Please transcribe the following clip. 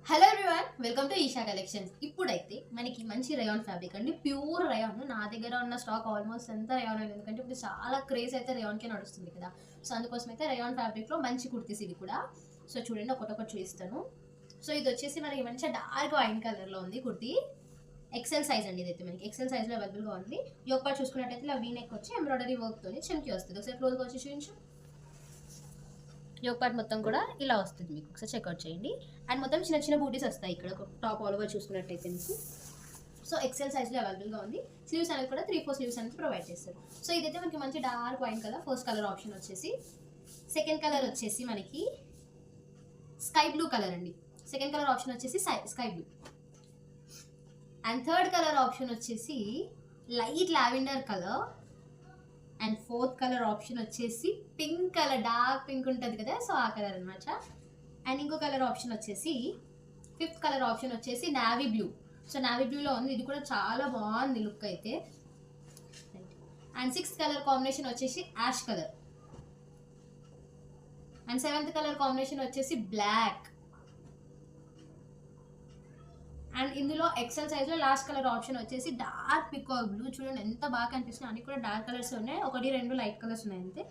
Hello everyone, welcome to Isha collections. ఇప్పుడైతే మనకి మంచి రయాన్ ఫ్యాబ్రిక్ అండి, ప్యూర్ రయాన్. నా దగ్గర ఉన్న స్టాక్ ఆల్మోస్ట్ ఎంత రయాన్ ఉంది, ఎందుకంటే ఇప్పుడు చాలా క్రేజ్ అయితే రయాన్కే నడుస్తుంది కదా. సో అందుకోసం అయితే రయాన్ ఫ్యాబ్రిక్లో మంచి కుర్తీస్ ఇవి కూడా. సో చూడండి, ఒకటొకటి చూపిస్తాను. సో ఇది వచ్చేసి మనకి మంచిగా డార్క్ వైన్ కలర్లో ఉంది కుర్తీ. ఎక్సెల్ సైజ్ అండి, ఇదైతే మనకి ఎక్సెల్ సైజ్లో అవైలబుల్గా ఉంది. ఈ ఒక్క చూసుకున్నట్టయితే ఇలా వీ నెక్ వచ్చి ఎంబ్రాయిడరీ వర్క్తో చెంకి వస్తుంది. ఒకసారి క్లోజ్గా వచ్చి చూపించు. యోగ్ పార్ట్ మొత్తం కూడా ఇలా వస్తుంది, మీకు ఒకసారి చెక్అవుట్ చేయండి. అండ్ మొత్తం చిన్న చిన్న బూటీస్ వస్తాయి ఇక్కడ టాప్ ఆల్ ఓవర్ చూసుకున్నట్టయితే మీకు. సో ఎక్సెల్ సైజ్లో అవైలబుల్గా ఉంది. స్లీవ్స్ అనేది కూడా 3-4 స్లీవ్స్ అనేది ప్రొవైడ్ చేస్తారు. సో ఇదైతే మనకి మంచి dark wine colour. First colour option వచ్చేసి, సెకండ్ కలర్ వచ్చేసి మనకి స్కై బ్లూ కలర్ అండి. సెకండ్ కలర్ ఆప్షన్ వచ్చేసి sky blue. And third colour option వచ్చేసి light lavender colour. And fourth colour option వచ్చేసి పింక్ కలర్, డార్క్ పింక్ ఉంటుంది కదా, so ఆ కలర్ అనమాట. అండ్ ఇంకో కలర్ ఆప్షన్ వచ్చేసి, ఫిఫ్త్ కలర్ ఆప్షన్ వచ్చేసి నావీ బ్లూ. సో నావీ బ్లూలో ఉంది, ఇది కూడా చాలా బాగుంది లుక్ అయితే. అండ్ సిక్స్త్ కలర్ కాంబినేషన్ వచ్చేసి ash colour. And seventh colour combination వచ్చేసి బ్లాక్. అండ్ ఇందులో ఎక్సెల్ సైజ్లో లాస్ట్ కలర్ ఆప్షన్ వచ్చేసి డార్క్ పికాక్ బ్లూ. చూడండి ఎంత బాగా కనిపిస్తుంది, అన్ని కూడా డార్క్ కలర్స్ ఉన్నాయి, 1-2 లైట్ కలర్స్ ఉన్నాయి అంతే.